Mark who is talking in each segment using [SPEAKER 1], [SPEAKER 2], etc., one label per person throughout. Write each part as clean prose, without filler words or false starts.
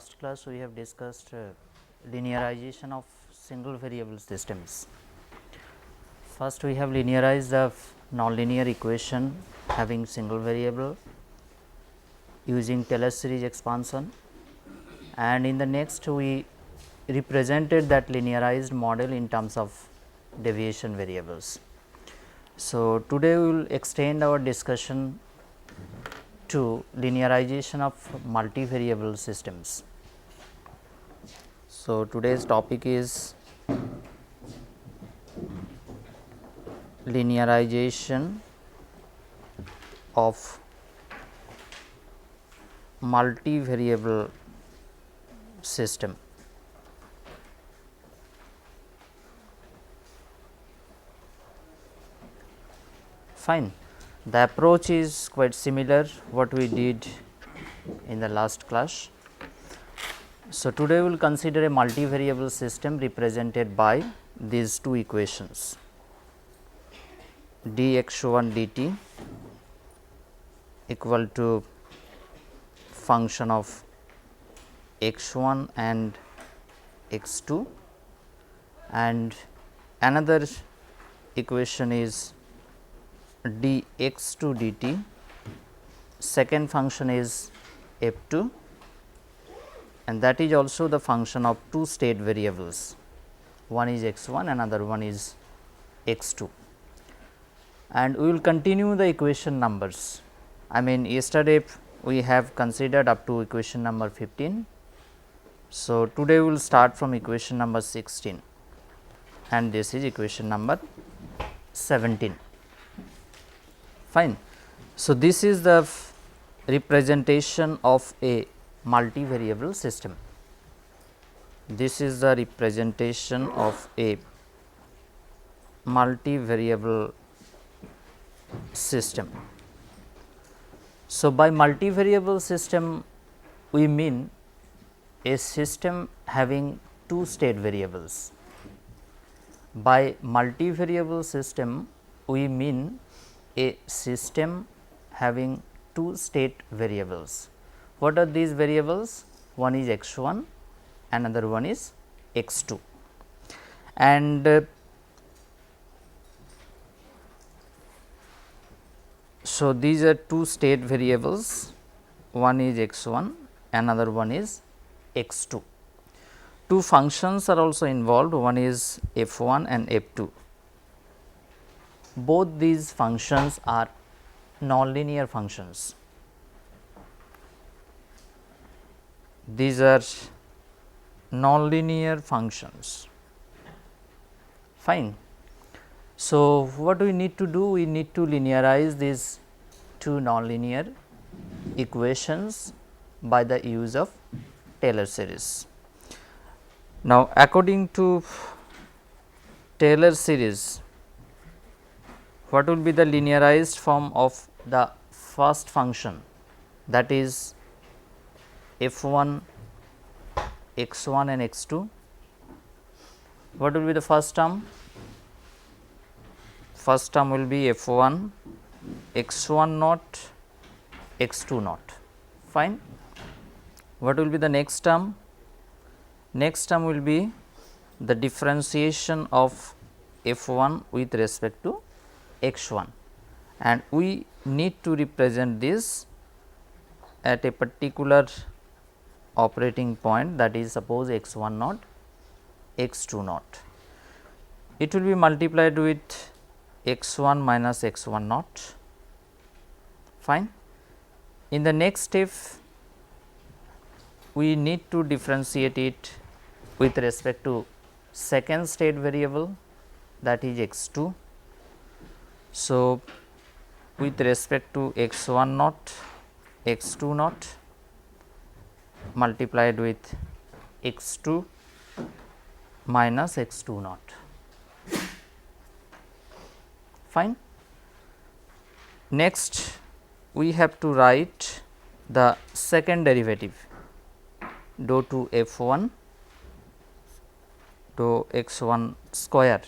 [SPEAKER 1] last class we have discussed linearization of single variable systems. First we have linearized the nonlinear equation having single variable using Taylor series expansion, and in the next we represented that linearized model in terms of deviation variables. So, today we will extend our discussion to linearization of multivariable systems. So, today's topic is linearization of multivariable system. Fine. The approach is quite similar what we did in the last class. So, today we will consider a multivariable system represented by these two equations dx1 dt equal to function of x1 and x2, and another equation is dx2 dt, second function is f2, and that is also the function of two state variables, one is x1, another one is x2. And we will continue the equation numbers. I mean, yesterday we have considered up to equation number 15. So, today we will start from equation number 16 and this is equation number 17. Fine. So, this is the representation of a multivariable system. This is the representation of a multivariable system. So, by multivariable system we mean a system having two state variables. By multivariable system we mean a system having two state variables. What are these variables? One is x1, another one is x2, and so these are two state variables, one is x1, another one is x2. Two functions are also involved, one is f1 and f2. Both these functions are nonlinear functions. These are nonlinear functions. Fine. So, what we need to do? We need to linearize these two nonlinear equations by the use of Taylor series. Now, according to Taylor series, what will be the linearized form of the first function, that is f1, x1 and x2? What will be the first term? First term will be f1, x1 naught, x2 naught. Fine. What will be the next term? Next term will be the differentiation of f1 with respect to x1, and we need to represent this at a particular operating point, that is suppose x1 naught, x2 naught. It will be multiplied with x1 minus x1 naught. Fine. In the next step we need to differentiate it with respect to second state variable, that is x2. So, with respect to x1 naught, x2 naught multiplied with x2 minus x2 naught. Fine. Next we have to write the second derivative, dou to f1 dou x1 square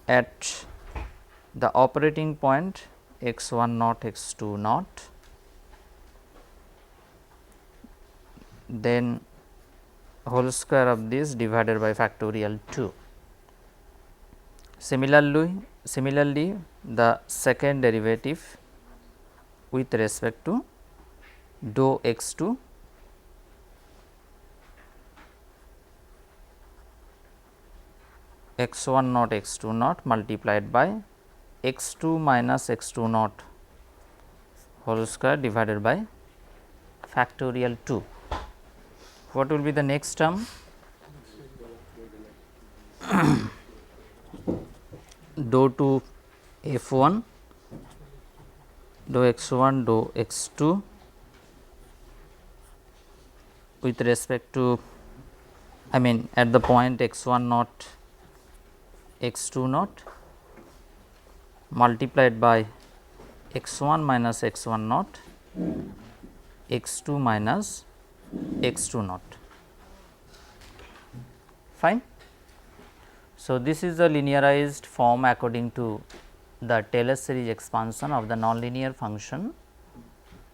[SPEAKER 1] at the operating point x1 naught, x2 naught, then whole square of this divided by factorial 2. Similarly, the second derivative with respect to dou x 2 x 1 naught x 2 naught multiplied by x 2 minus x 2 naught whole square divided by factorial 2. What will be the next term? Dou 2 f 1 dou x 1 dou x 2 with respect to, I mean at the point x 1 naught x 2 naught multiplied by x 1 minus x 1 naught x 2 minus x 2 naught. Fine. So, this is the linearized form according to the Taylor series expansion of the nonlinear function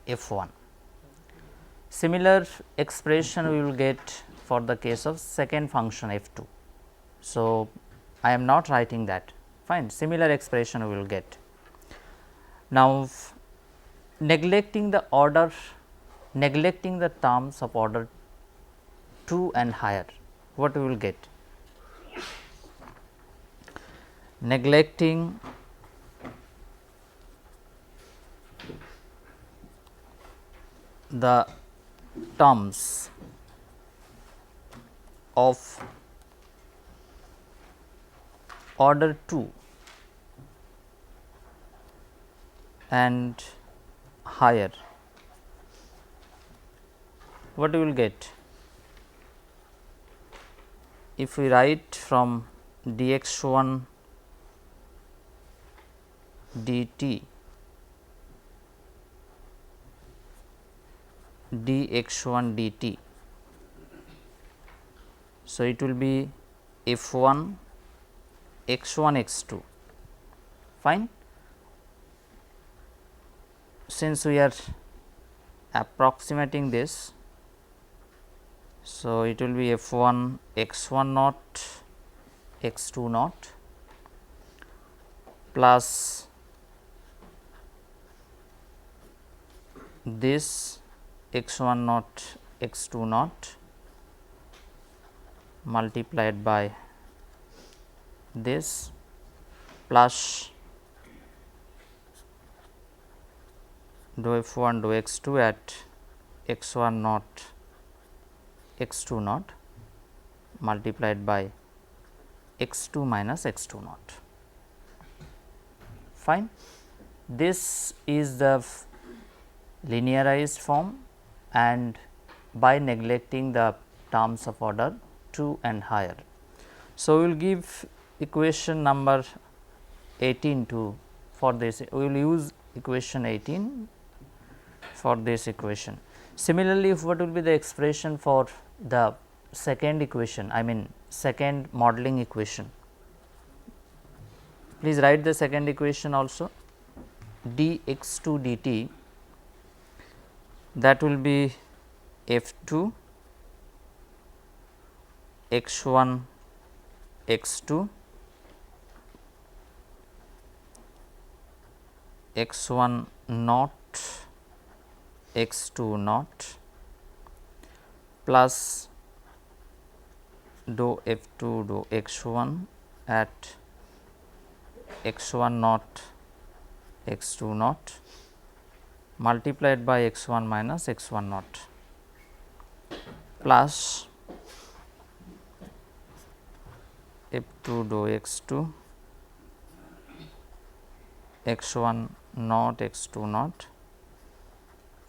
[SPEAKER 1] f 1. Similar expression we will get for the case of second function f 2. So, I am not writing that, fine, similar expression we will get. Now, neglecting the terms of order 2 and higher, what we will get? Neglecting the terms of order 2 and higher, what we will get? If we write from dx 1 dt dx 1 dt, so it will be f 1 x 1 x 2, fine. Since we are approximating this, so it will be f 1 x 1 naught x 2 naught plus this x 1 naught x 2 naught multiplied by this plus dou f 1 dou x 2 at x 1 naught x 2 naught multiplied by x 2 minus x 2 naught, fine. This is the linearized form, and by neglecting the terms of order 2 and higher. So, we will give equation number 18 to for this, we will use equation 18 for this equation. Similarly, what will be the expression for the second equation, I mean second modeling equation? Please write the second equation also, dx 2 dt, that will be f 2 x 1 x 2 x 1 naught x 2 naught plus dou f 2 dou x 1 at x 1 naught x 2 naught multiplied by x 1 minus x 1 naught plus f 2 dou x 2 x 1 naught x 2 naught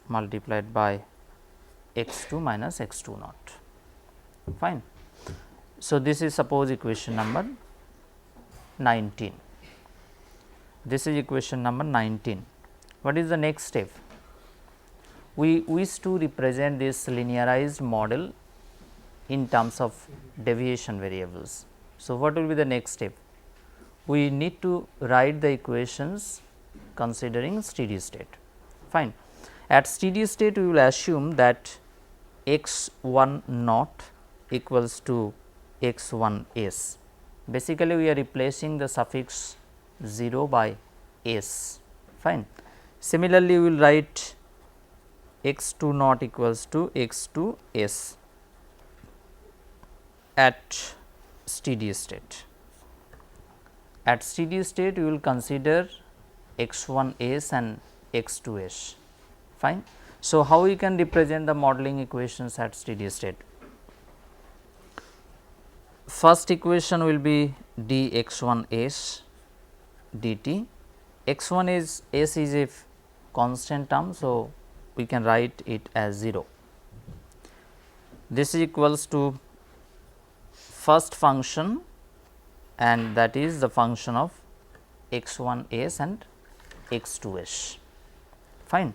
[SPEAKER 1] multiplied by x 2 minus x 2 naught, fine. So, this is suppose equation number 19. This is equation number 19. What is the next step? We wish to represent this linearized model in terms of deviation variables. So, what will be the next step? We need to write the equations considering steady state, fine. At steady state, we will assume that x 1 naught equals to x 1 s. Basically, we are replacing the suffix 0 by s, fine. Similarly, we will write x 2 naught equals to x 2 s at steady state. At steady state, we will consider x 1 s and x 2 s, fine. So, how we can represent the modeling equations at steady state? First equation will be d x 1 s dt. X 1 is s is a constant term. So, we can write it as 0. This is equals to first function, and that is the function of x 1 s and x 2 s, fine.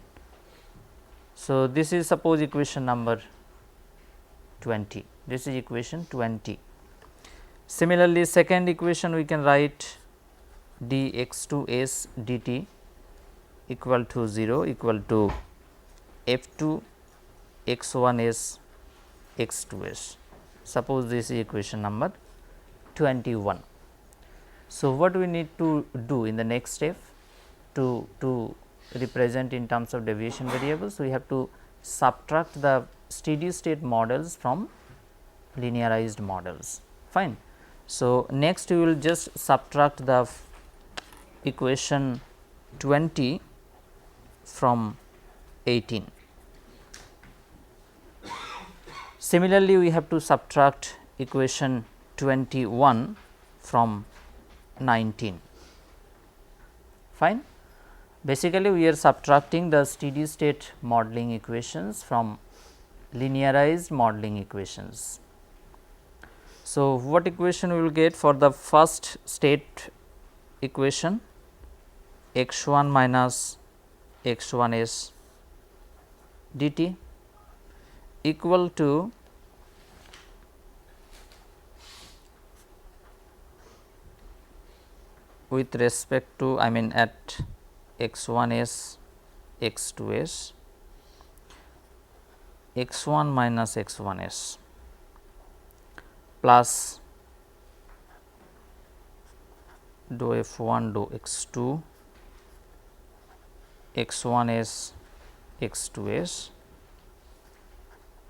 [SPEAKER 1] So, this is suppose equation number 20, this is equation 20. Similarly, second equation we can write d x 2 s dt equal to 0 equal to f 2 x 1 s x 2 s. Suppose this is equation number 21. So, what we need to do in the next step to represent in terms of deviation variables, we have to subtract the steady state models from linearized models, fine. So, next we will just subtract the equation 20 from 18. Similarly, we have to subtract equation 21 from 19, fine. Basically, we are subtracting the steady state modeling equations from linearized modeling equations. So, what equation we will get for the first state equation x 1 minus x 1 s dt equal to with respect to at x 1 s x 2 s x 1 minus x 1 s plus dou f 1 dou x 2 x 1 s x 2 s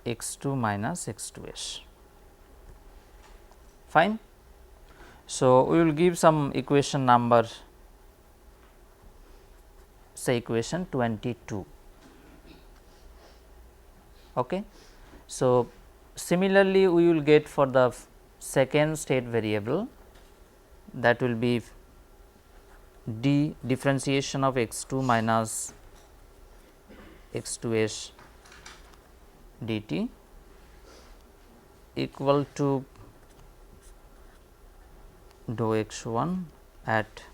[SPEAKER 1] x 2 minus x 2 s, fine. So, we will give some equation number, say equation 22. Okay. So, similarly, we will get for the second state variable, that will be d differentiation of x 2 minus x 2 s dt equal to dou x 1 at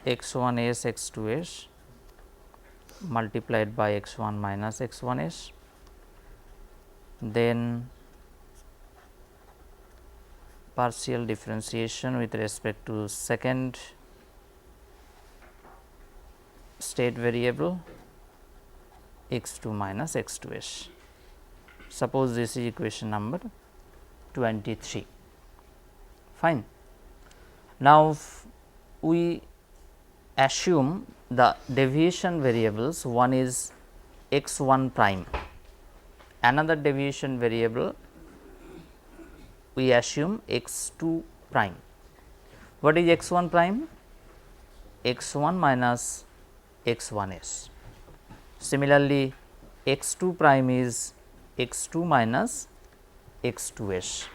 [SPEAKER 1] x 1 s x 2 s multiplied by x 1 minus x 1 s, then partial differentiation with respect to second state variable x 2 minus x 2 s. Suppose this is equation number 23, fine. Now, we assume the deviation variables, one is x 1 prime, another deviation variable we assume x 2 prime. What is x 1 prime? X 1 minus x 1 s. Similarly, x 2 prime is x 2 minus x 2 s.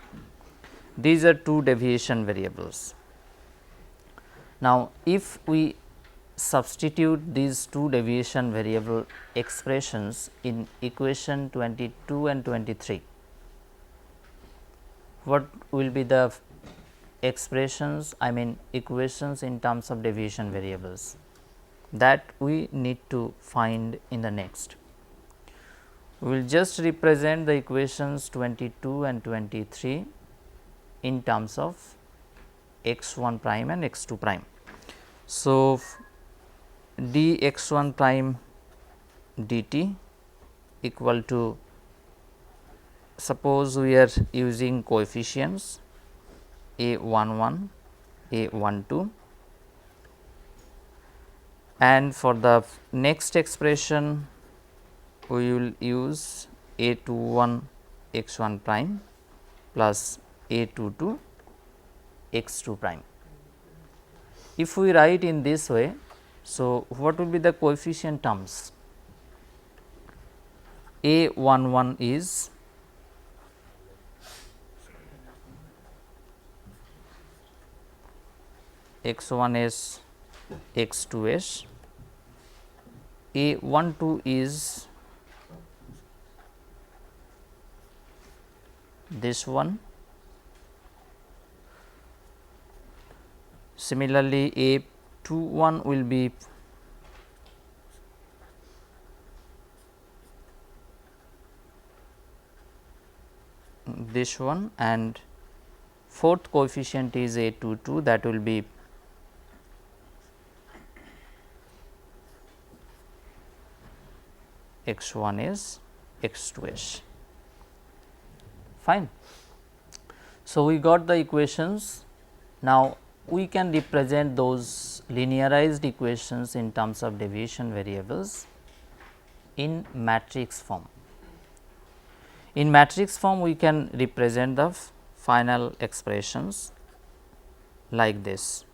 [SPEAKER 1] These are two deviation variables. Now, if we substitute these two deviation variable expressions in equation 22 and 23, what will be the expressions, equations in terms of deviation variables, that we need to find in the next. We will just represent the equations 22 and 23 in terms of x 1 prime and x 2 prime. So, d x 1 prime dt equal to suppose we are using coefficients A11, A12, and for the next expression we will use A21 x1 prime plus A22 x2 prime. If we write in this way, so what will be the coefficient terms? A11 is x1s x2s, A12 is this one. Similarly, A21 will be this one, and fourth coefficient is A22, that will be x1s x2s. Fine. So, we got the equations. Now, we can represent those linearized equations in terms of deviation variables in matrix form. In matrix form, we can represent the final expressions like this.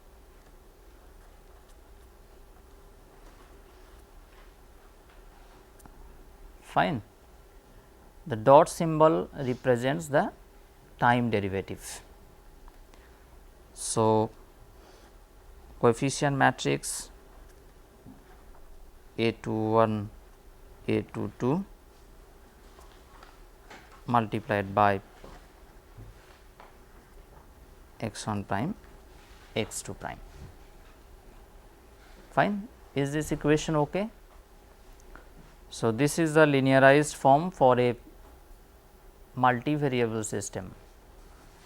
[SPEAKER 1] Fine. The dot symbol represents the time derivative. So, coefficient matrix A21 A22 multiplied by x1 prime x2 prime. Fine. Is this equation okay? So, this is the linearized form for a multivariable system.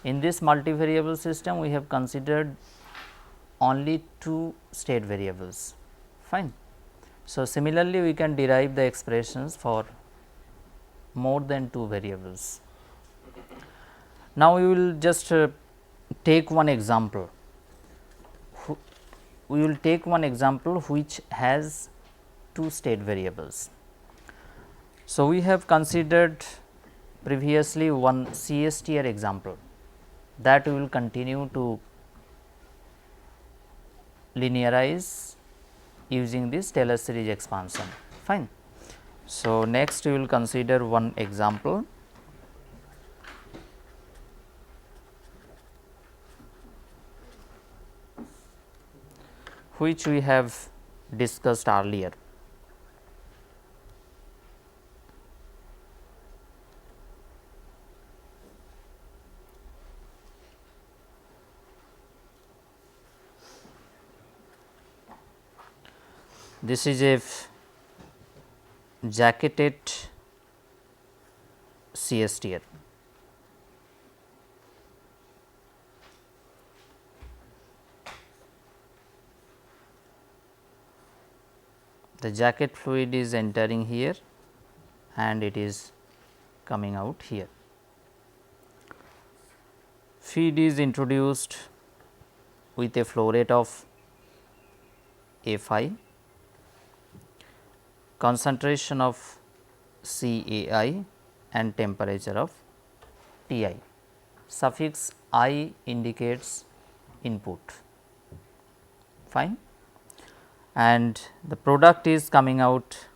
[SPEAKER 1] In this multivariable system, we have considered only two state variables. Fine. So, similarly, we can derive the expressions for more than two variables. Now, we will just take one example. We will take one example which has two state variables. So, we have considered previously one CSTR example, that we will continue to linearize using this Taylor series expansion. Fine. So, next we will consider one example. Which we have discussed earlier. This is a jacketed CSTR. The jacket fluid is entering here and it is coming out here. Feed is introduced with a flow rate of A5, concentration of CAI and temperature of Ti. Suffix I indicates input. Fine. And the product is coming out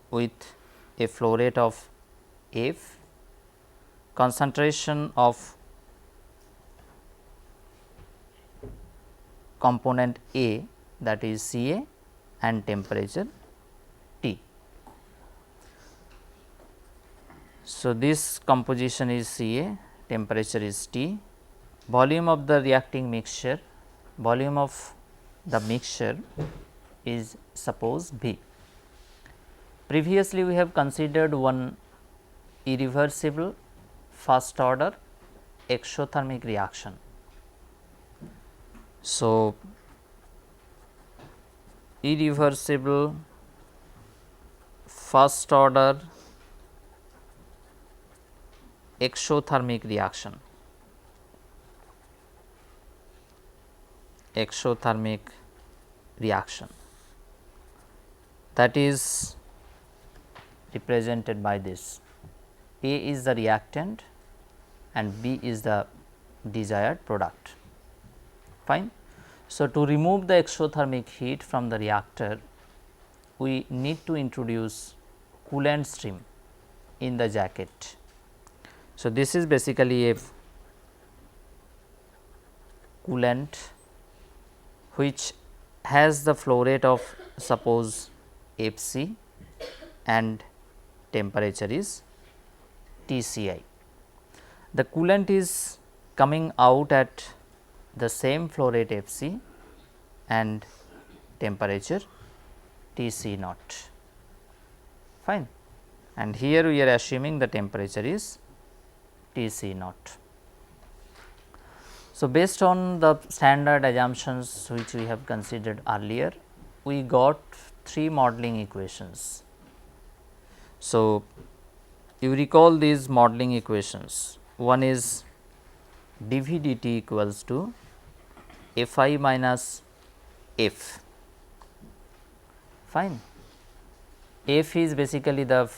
[SPEAKER 1] with a flow rate of F, concentration of component A, that is Ca, and temperature T. So, this composition is Ca, temperature is T, volume of the reacting mixture, volume of the mixture is suppose V. Previously, we have considered one irreversible first order exothermic reaction. So, irreversible first order exothermic reaction. Exothermic reaction, that is represented by this. A is the reactant and B is the desired product. Fine. So, to remove the exothermic heat from the reactor, we need to introduce coolant stream in the jacket. So, this is basically a coolant which has the flow rate of suppose Fc and temperature is Tci. The coolant is coming out at the same flow rate Fc and temperature Tc naught. Fine. And here we are assuming the temperature is Tc naught. So, based on the standard assumptions which we have considered earlier, we got 3 modeling equations. So, you recall these modeling equations. One is dV dt equals to Fi minus F. Fine. F is basically the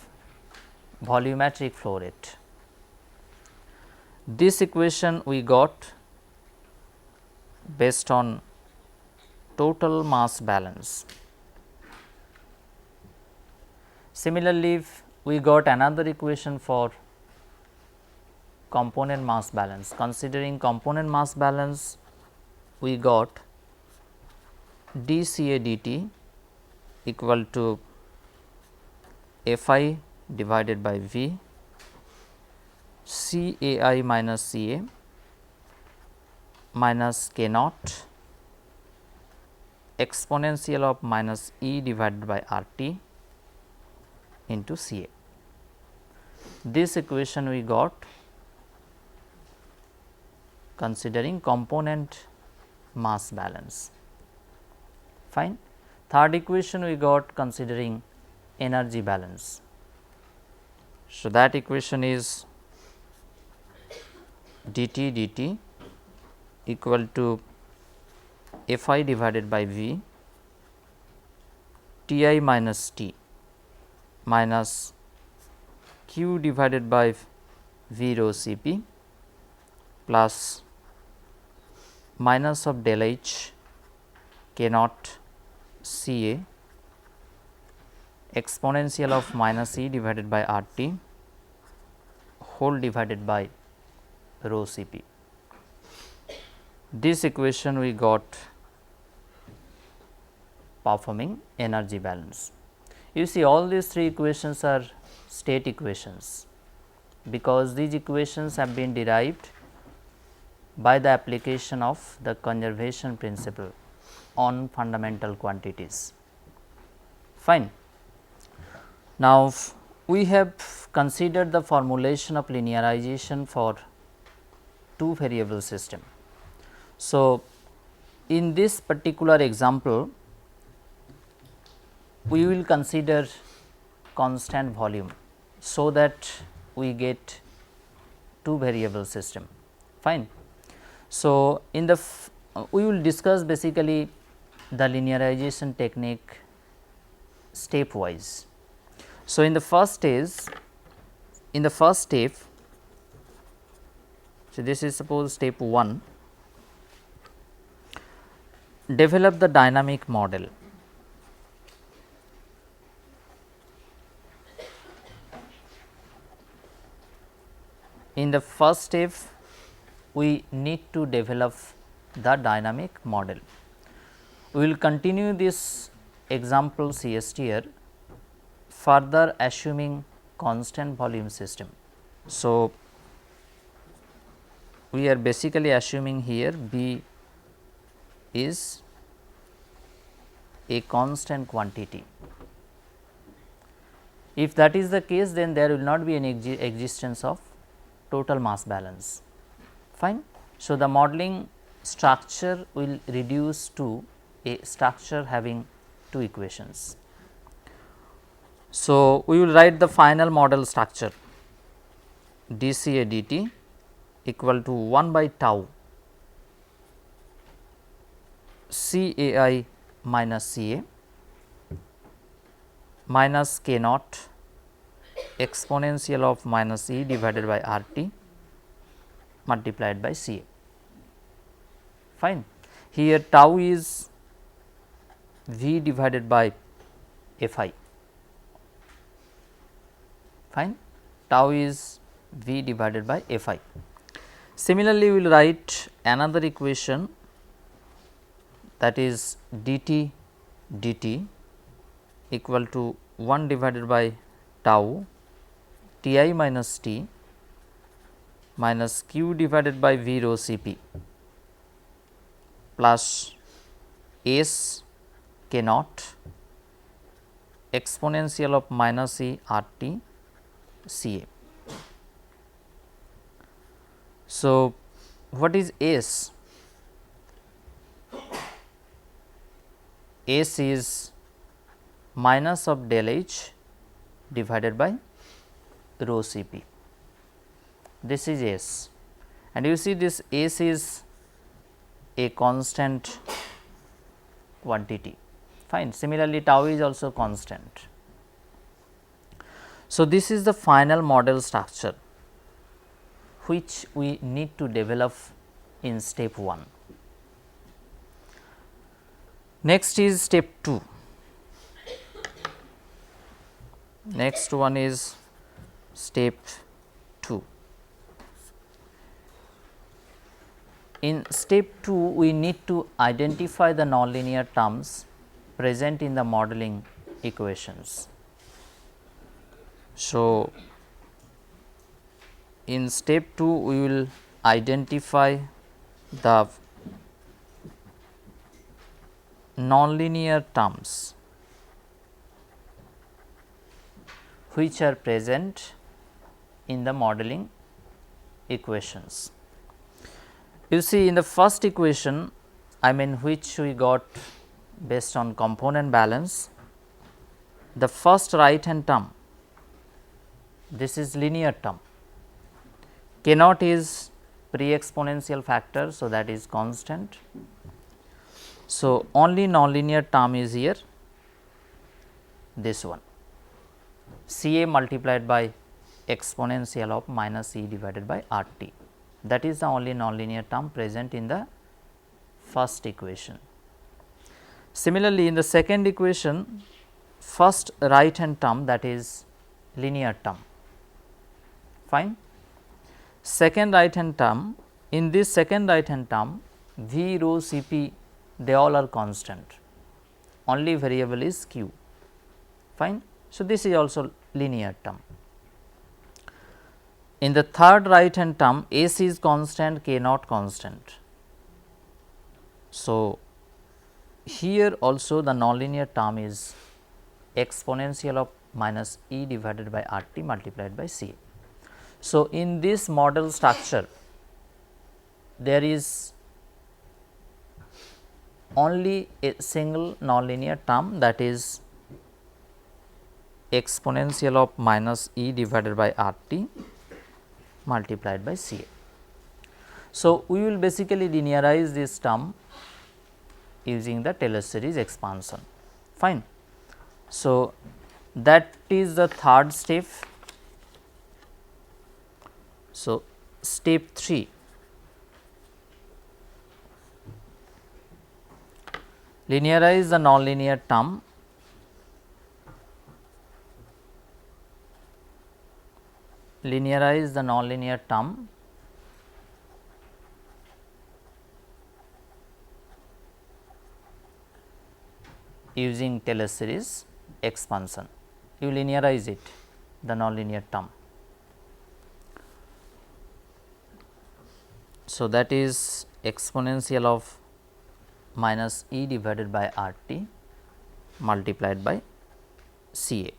[SPEAKER 1] volumetric flow rate. This equation we got based on total mass balance. Similarly, we got another equation for component mass balance. Considering component mass balance, we got dCA dt equal to Fi divided by V Cai minus Ca minus K naught exponential of minus E divided by RT into Ca. This equation we got considering component mass balance. Fine. Third equation we got considering energy balance. So, that equation is dt dt equal to Fi divided by V Ti minus T minus Q divided by V rho Cp plus minus of del H K naught Ca exponential of minus E divided by RT whole divided by rho Cp. This equation we got performing energy balance. You see, all these 3 equations are state equations, because these equations have been derived by the application of the conservation principle on fundamental quantities. Fine. Now, we have considered the formulation of linearization for 2 variable system. So, in this particular example, we will consider constant volume, so that we get 2 variable system. Fine. So, in the we will discuss basically the linearization technique stepwise. So, in the first step, so this is suppose step 1, develop the dynamic model. In the first step, we need to develop the dynamic model. We will continue this example CSTR further assuming constant volume system. So, we are basically assuming here B is a constant quantity. If that is the case, then there will not be any existence of total mass balance. Fine. So, the modeling structure will reduce to a structure having 2 equations. So, we will write the final model structure. dCA dt equal to 1 by tau CAI minus CA minus k naught exponential of minus e divided by RT multiplied by CA. Fine. Here tau is V divided by Fi. Fine. Tau is V divided by Fi. Similarly, we will write another equation, that is dt dt equal to 1 divided by tau Ti minus T minus q divided by V rho Cp plus S k naught exponential of minus e RT Ca. So, what is S? S is minus of del H divided by rho Cp. This is S, and you see this S is a constant quantity. Fine. Similarly, tau is also constant. So, this is the final model structure which we need to develop in step 1. Next is step 2. Next one is step 2. In step 2, we need to identify the nonlinear terms present in the modeling equations. So, in step 2, we will identify the nonlinear terms which are present in the modeling equations. You see, in the first equation, which we got based on component balance, the first right hand term, this is linear term, k naught is pre-exponential factor. So, that is constant. So, only nonlinear term is here, this one, Ca multiplied by exponential of minus e divided by RT, that is the only nonlinear term present in the first equation. Similarly, in the second equation, first right hand term, that is linear term. Fine. Second right hand term, in this second right hand term, V rho Cp, they all are constant, only variable is q. Fine. So, this is also linear term. In the third right hand term, S is constant, k naught constant. So, here also the nonlinear term is exponential of minus e divided by RT multiplied by Ca. So, in this model structure, there is only a single nonlinear term, that is exponential of minus e divided by RT multiplied by Ca. So, we will basically linearize this term using the Taylor series expansion. Fine. So, that is the third step. So, step 3, linearize the nonlinear term using Taylor series expansion. You linearize it, the nonlinear term. So, that is exponential of minus e divided by RT multiplied by Ca.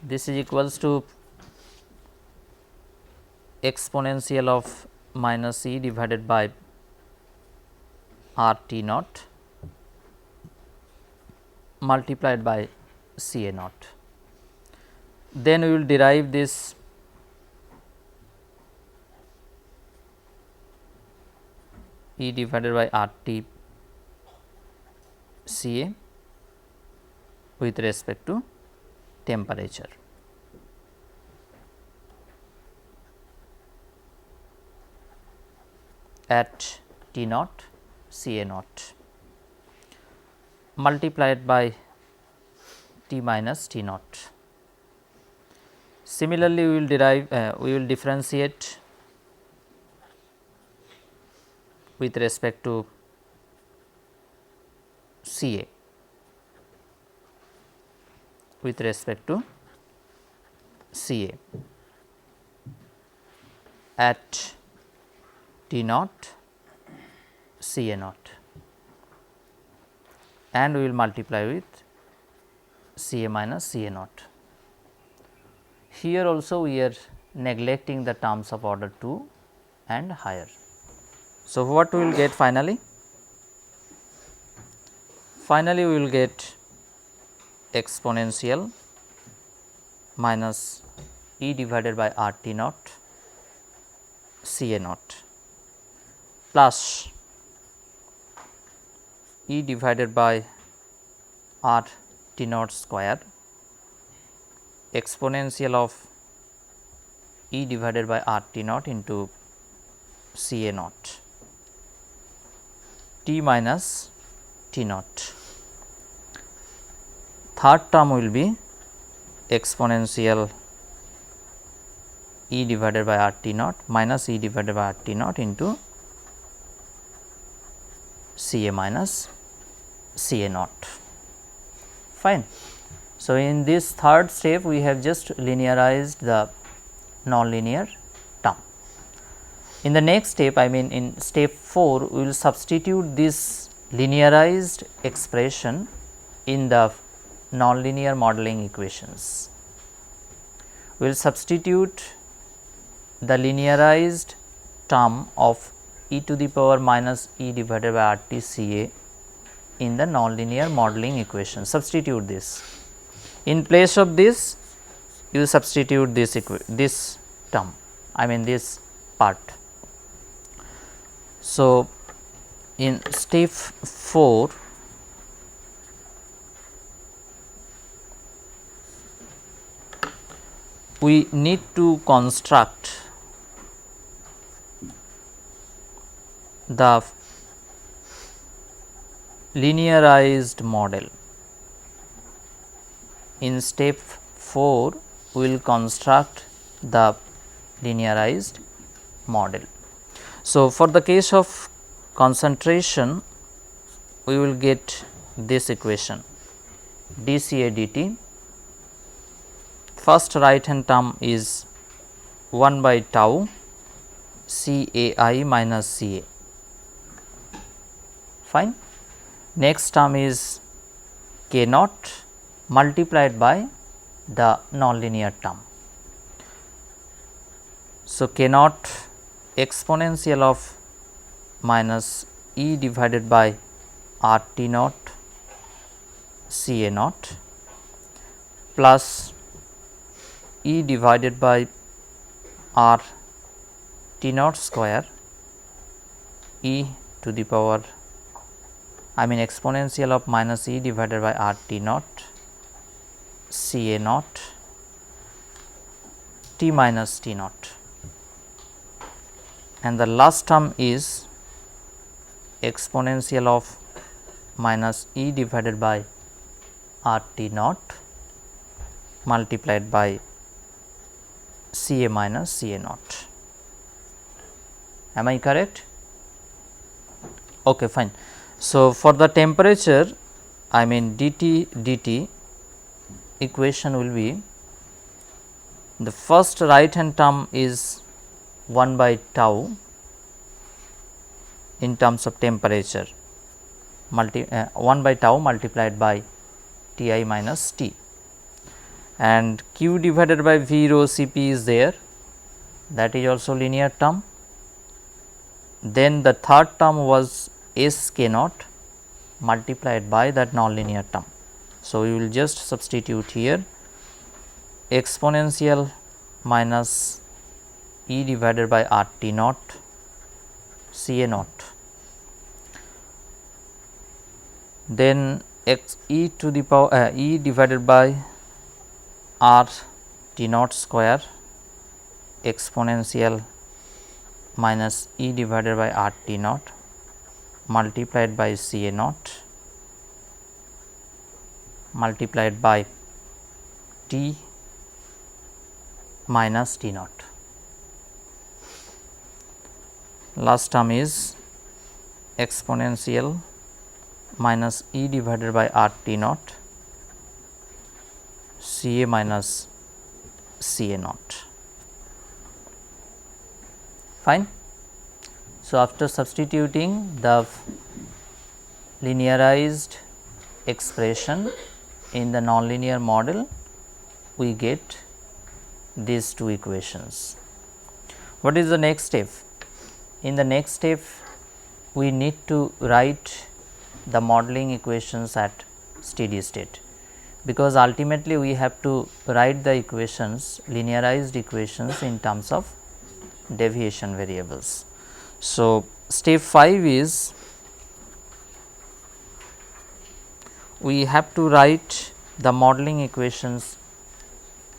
[SPEAKER 1] This is equals to exponential of minus e divided by RT naught multiplied by Ca naught. Then we will derive this E divided by RT Ca with respect to temperature. At T naught Ca naught multiplied by T minus T naught. Similarly, we will differentiate with respect to Ca with respect to Ca at T naught Ca naught, and we will multiply with Ca minus Ca naught. Here also we are neglecting the terms of order 2 and higher. So, what we will get finally? Finally, we will get exponential minus E divided by R T naught Ca naught plus E divided by R T naught square exponential of E divided by R T naught into Ca naught T minus T naught. Third term will be exponential E divided by R T naught minus E divided by R T naught into Ca minus Ca naught. Fine. So, in this third step we have just linearized the nonlinear term. In the next step, I mean in step 4, we will substitute this linearized expression in the nonlinear modeling equations. We will substitute the linearized term of e to the power minus e divided by RT Ca in the nonlinear modeling equation. Substitute this. In place of this, you substitute this term, I mean this part. So, in step 4, we need to construct the linearized model. In step 4, we will construct the linearized model. So, for the case of concentration, we will get this equation dCA dt. First right hand term is 1 by tau Cai minus Ca. Fine. Next term is k naught multiplied by the nonlinear term. So, k naught exponential of minus E divided by R T naught Ca naught plus E divided by R T naught square E to the power, I mean exponential of minus E divided by R T naught Ca naught T minus T naught, and the last term is exponential of minus E divided by R T naught multiplied by Ca minus Ca naught. Am I correct? Okay, fine. So, for the temperature, I mean dt equation will be, the first right hand term is 1 by tau in terms of temperature 1 by tau multiplied by Ti minus T, and Q divided by V rho Cp is there, that is also linear term. Then the third term was S k naught multiplied by that nonlinear term. So, we will just substitute here exponential minus E divided by R T naught Ca naught then x e to the power e divided by r t naught square exponential minus e divided by r t naught multiplied by C A naught multiplied by t minus t naught. Last term is exponential minus e divided by r t naught C A minus C A naught. Fine. So, after substituting the linearized expression in the nonlinear model, we get these two equations. What is the next step? In the next step, we need to write the modeling equations at steady state, because ultimately we have to write the equations, linearized equations in terms of deviation variables. So, step 5 is we have to write the modeling equations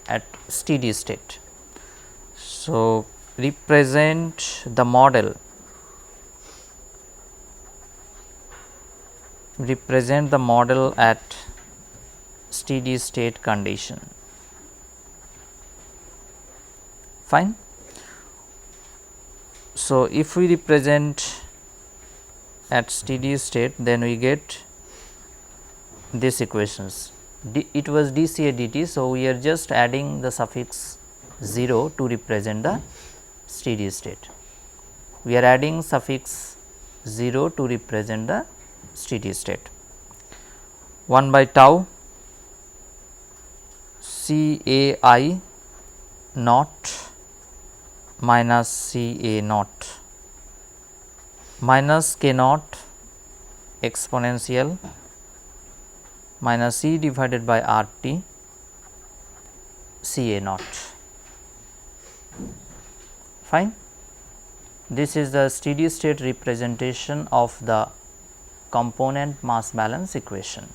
[SPEAKER 1] at steady state. So, represent the model at steady state condition. Fine. So, if we represent at steady state, then we get these equations. It was dCA dt. So, we are just adding the suffix 0 to represent the steady state. We are adding suffix 0 to represent the steady state. 1 by tau C A I naught minus C A naught minus k naught exponential minus e divided by r t C A naught. Fine. This is the steady state representation of the component mass balance equation.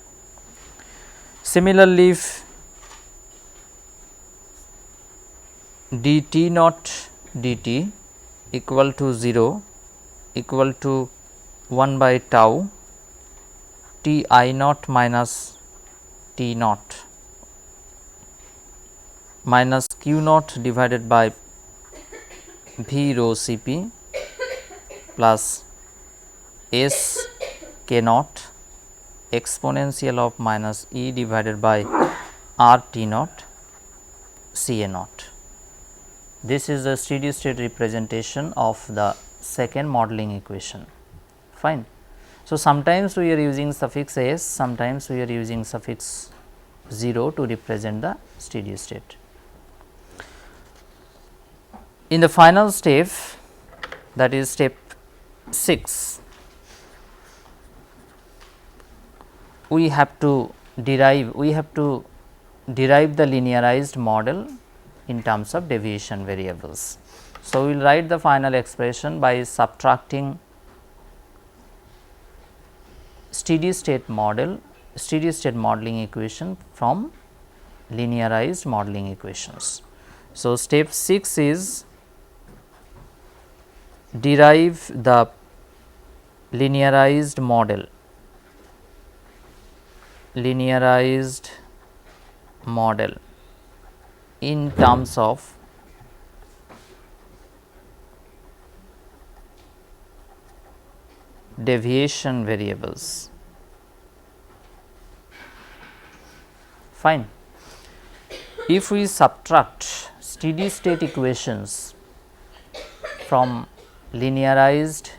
[SPEAKER 1] Similarly, if dt naught dt equal to 0 equal to 1 by tau t I naught minus t naught minus q naught divided by v rho C p plus s k naught exponential of minus e divided by r t naught C A naught. This is the steady state representation of the second modeling equation. Fine. So, sometimes we are using suffix s, sometimes we are using suffix 0 to represent the steady state. In the final step, that is step 6, we have to derive the linearized model in terms of deviation variables. So, we will write the final expression by subtracting steady state modeling equation from linearized modeling equations. So, step 6 is derive the linearized model in terms of deviation variables. Fine. If we subtract steady state equations from linearized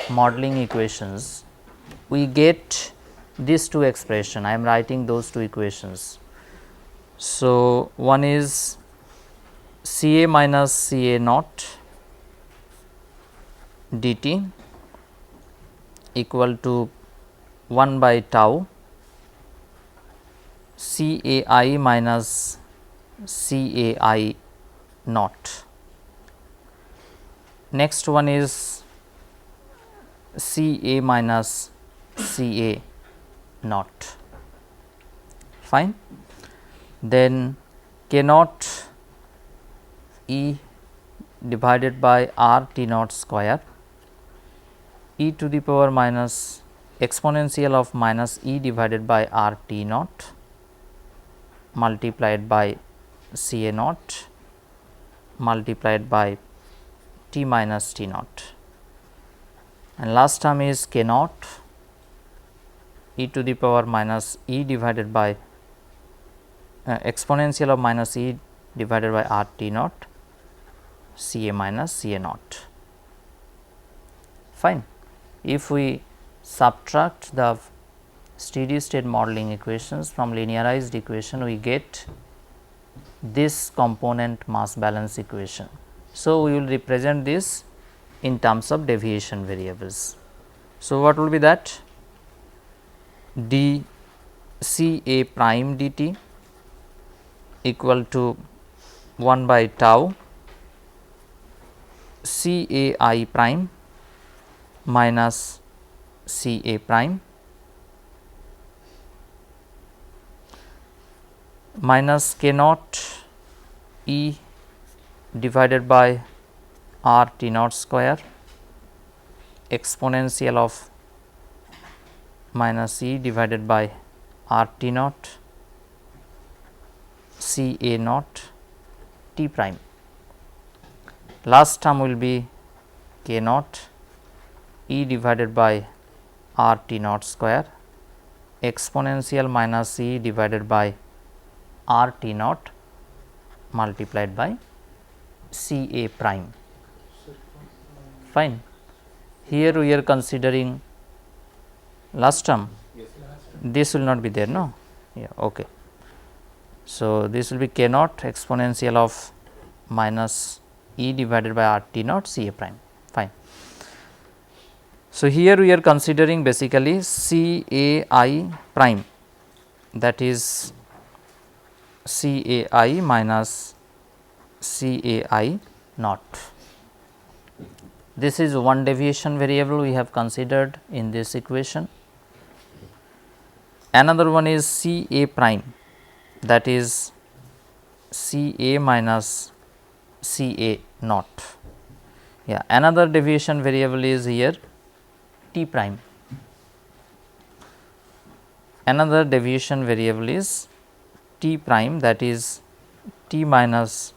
[SPEAKER 1] modeling equations, we get these two expressions. I am writing those two equations. So, one is C A minus C A naught dt equal to 1 by tau C A I minus C A I naught. Next one is C A minus C A naught. Fine. Then k naught e divided by r t naught square e to the power minus exponential of minus e divided by r t naught multiplied by C A naught multiplied by t minus t naught, and last term is k naught e to the power minus e divided by exponential of minus e divided by r t naught C A minus C A naught. Fine. If we subtract the steady state modeling equations from linearized equation, we get this component mass balance equation. So, we will represent this in terms of deviation variables. So, what will be that? D C A prime d t equal to 1 by tau C A I prime minus C A prime minus k naught e divided by r t naught square exponential of minus e divided by r t naught C A naught t prime. Last term will be k naught e divided by r t naught square exponential minus e divided by r t naught multiplied by C A prime. Fine. Here we are considering last term.
[SPEAKER 2] Yes.
[SPEAKER 1] This will not be there, no? Yeah, okay. So, this will be k naught exponential of minus e divided by r t naught C A prime. Fine. So, here we are considering basically C A I prime, that is C A I minus C A I naught. This is one deviation variable we have considered in this equation. Another one is C A prime, that is C A minus C A naught. Yeah, another deviation variable is here t prime. Another deviation variable is t prime, that is t minus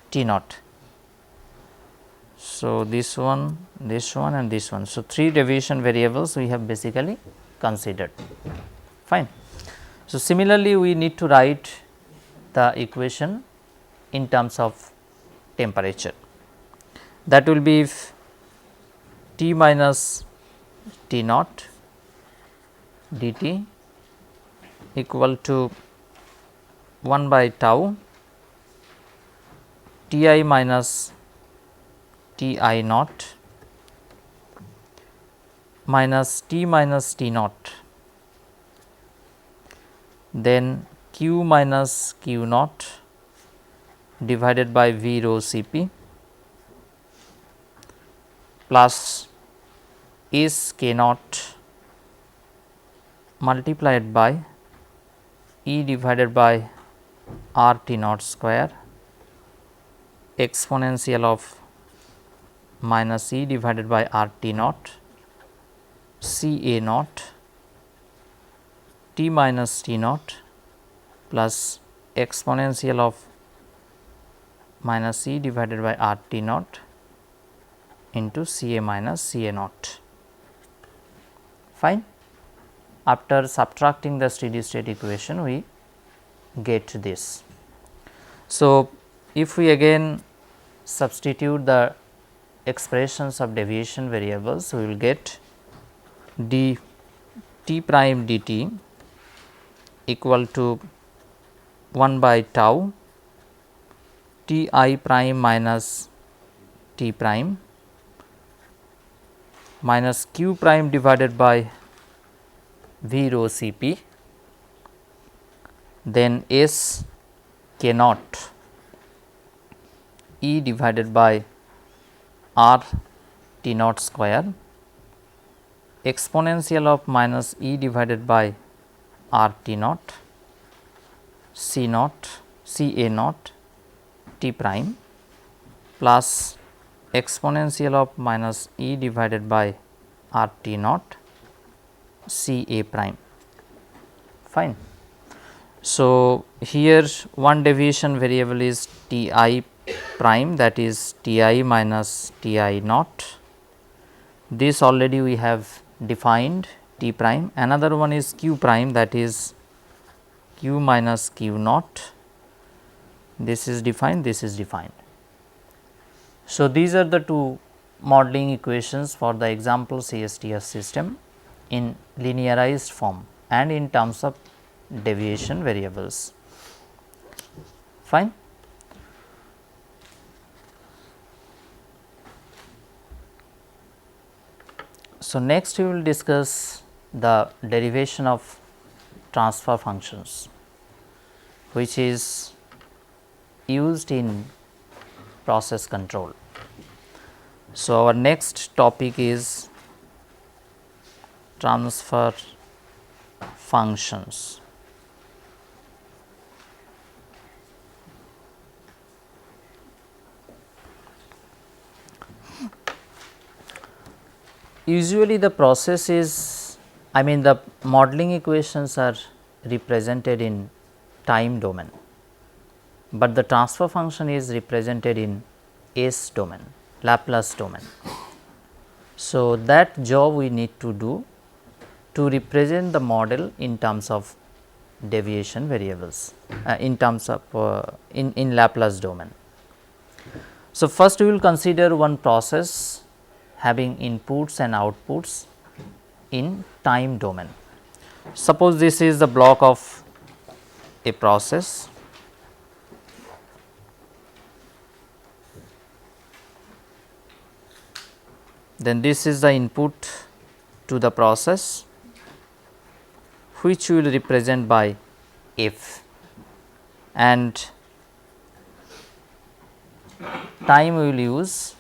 [SPEAKER 1] t naught. So, this one and this one. So, 3 deviation variables we have basically considered. Fine. So, similarly, we need to write the equation in terms of temperature. That will be if T minus T naught dt equal to 1 by tau T I minus T I naught minus T minus T naught, then Q minus Q naught divided by V rho C p plus S K naught multiplied by E divided by R T naught square exponential of minus E divided by R T naught C A naught T minus T naught plus exponential of minus E divided by R T naught into C A minus C A naught. Fine. After subtracting the steady state equation, we get this. So, if we again substitute the expressions of deviation variables, we will get d t prime dt equal to 1 by tau T I prime minus T prime minus Q prime divided by V rho C p, then S K naught E divided by R T naught square exponential of minus E divided by r t naught c naught c a naught t prime plus exponential of minus e divided by r t naught c a prime. Fine. So, here one deviation variable is T I prime, that is T I minus T I naught. This already we have defined T prime. Another one is Q prime, that is Q minus Q naught. This is defined, this is defined. So, these are the two modeling equations for the example CSTS system in linearized form and in terms of deviation variables. Fine. So, next we will discuss the derivation of transfer functions, which is used in process control. So, our next topic is transfer functions. Usually the process is, I mean the modeling equations are represented in time domain, but the transfer function is represented in S domain, Laplace domain. So, that job we need to do to represent the model in terms of deviation variables, in terms of in Laplace domain. So, first we will consider one process having inputs and outputs in time domain. Suppose this is the block of a process. Then this is the input to the process, which we will represent by f, and time we will use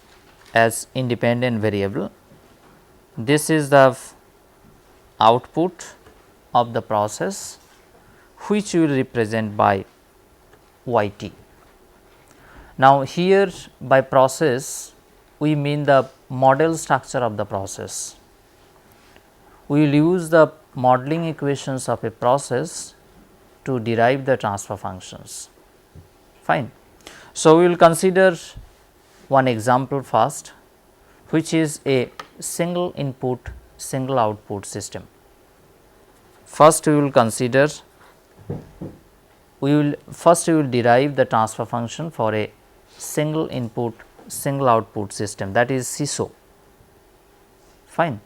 [SPEAKER 1] as independent variable. This is the output of the process, which we will represent by y t. Now, here by process we mean the model structure of the process. We will use the modeling equations of a process to derive the transfer functions. Fine. So, we will consider one example first, which is a single input single output system. First we will consider, we will derive the transfer function for a single input single output system, that is SISO. Fine.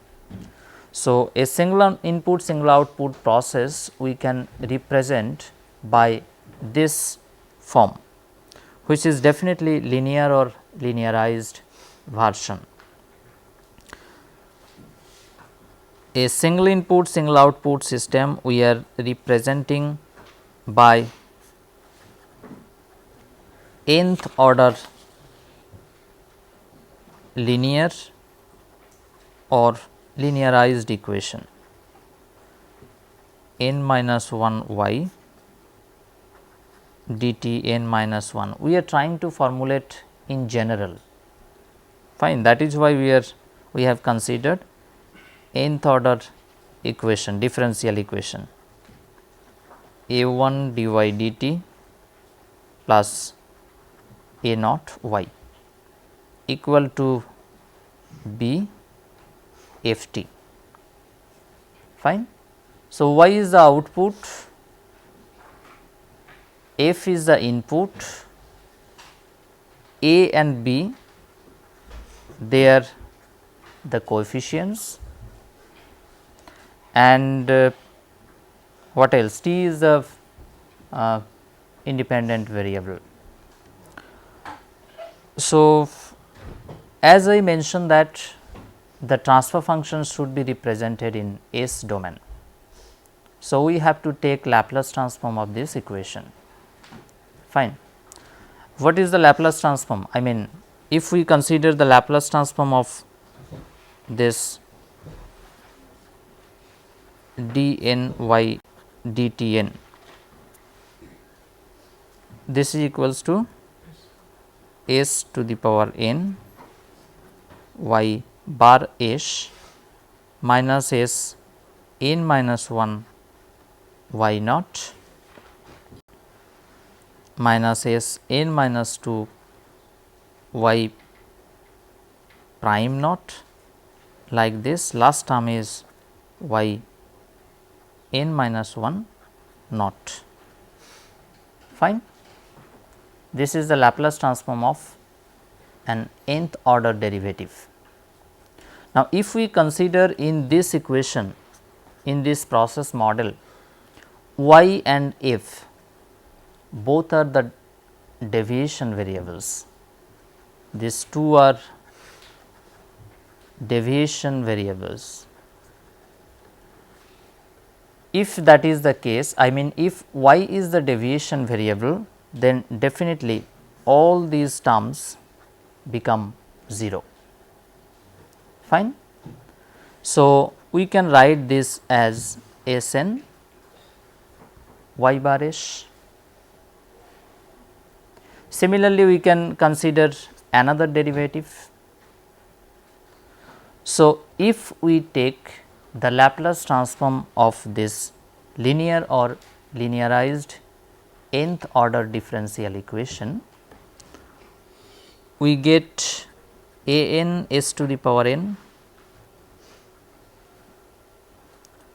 [SPEAKER 1] So, a single input single output process we can represent by this form, which is definitely linear or linearized version. A single input single output system we are representing by nth order linear or linearized equation n minus 1 y dt n minus 1. We are trying to formulate in general. Fine. That is why we have considered nth order equation, differential equation a1 dy dt plus a naught y equal to b f t. Fine. So, y is the output, f is the input, a and b they are the coefficients, and what else, t is the independent variable. So, as I mentioned that the transfer functions should be represented in S domain. So, we have to take Laplace transform of this equation. Fine. What is the Laplace transform? I mean, if we consider the Laplace transform of this d n y dtn. This is equals to s to the power n y bar s minus s n minus 1 y naught minus s n minus 2 y prime naught, like this. Last term is y n minus 1 naught. Fine. This is the Laplace transform of an nth order derivative. Now, if we consider in this equation, in this process model, y and f both are the deviation variables. These two are deviation variables. If that is the case, I mean if y is the deviation variable, then definitely all these terms become 0. Fine. So, we can write this as S n y bar s. Similarly, we can consider another derivative. So, if we take the Laplace transform of this linear or linearized nth order differential equation, we get a n s to the power n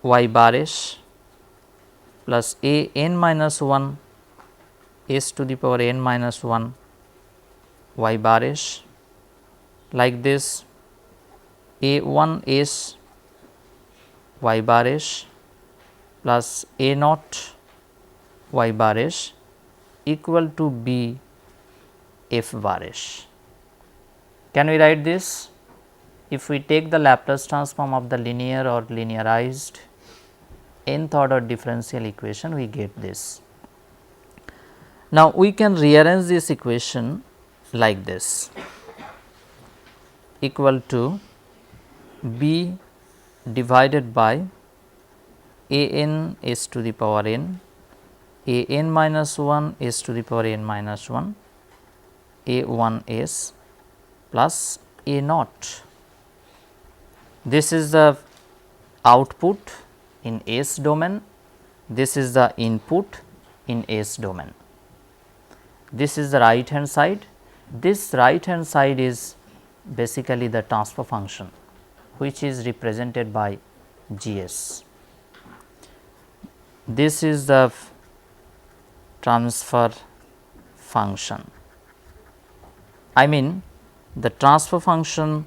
[SPEAKER 1] y bar s plus a n minus 1 s to the power n minus 1 y bar s, like this. A 1 s y bar s plus a naught y bar s equal to b f bar s. Can we write this? If we take the Laplace transform of the linear or linearized nth order differential equation, we get this. Now, we can rearrange this equation like this, equal to b divided by a n s to the power n, a n minus 1 s to the power n minus 1, a 1 s plus a naught. This is the output in S domain, this is the input in S domain. This is the right hand side. This right hand side is basically the transfer function, which is represented by G s. This is the transfer function. I mean the transfer function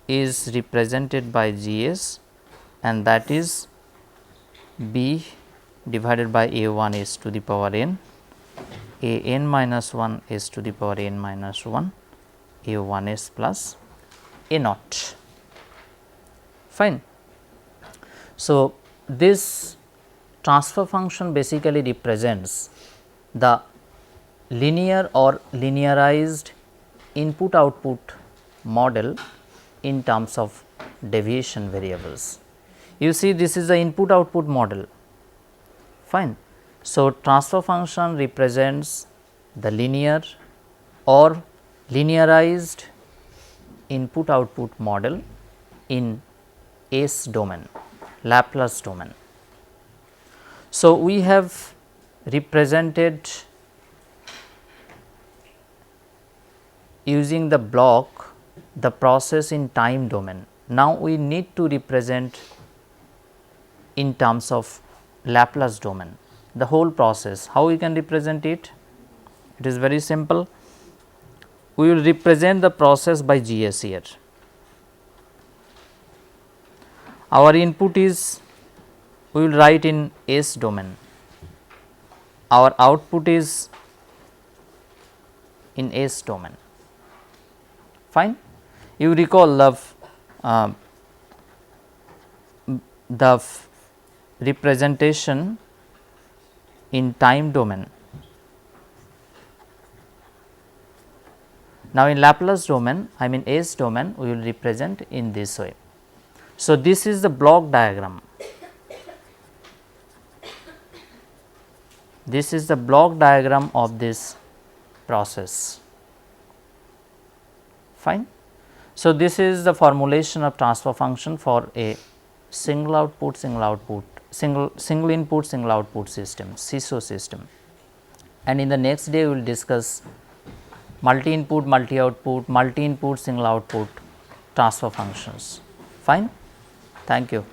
[SPEAKER 1] is represented by G s, and that is b divided by a 1 s to the power n, a n minus 1 s to the power n minus 1, a 1 s plus a naught. Fine. So, this transfer function basically represents the linear or linearized input output model in terms of deviation variables. You see, this is the input output model. Fine. So, transfer function represents the linear or linearized input output model in S domain, Laplace domain. So, we have represented using the block the process in time domain. Now, we need to represent in terms of Laplace domain the whole process. How we can represent it? It is very simple. We will represent the process by G s here. Our input is, we will write in S domain. Our output is in S domain. Fine. You recall the representation in time domain. Now, in Laplace domain, I mean S domain, we will represent in this way. So, this is the block diagram. This is the block diagram of this process. Fine. So, this is the formulation of transfer function for a single input, single output system, SISO system. And in the next day we will discuss multi input, multi output, single output transfer functions. Fine. Thank you.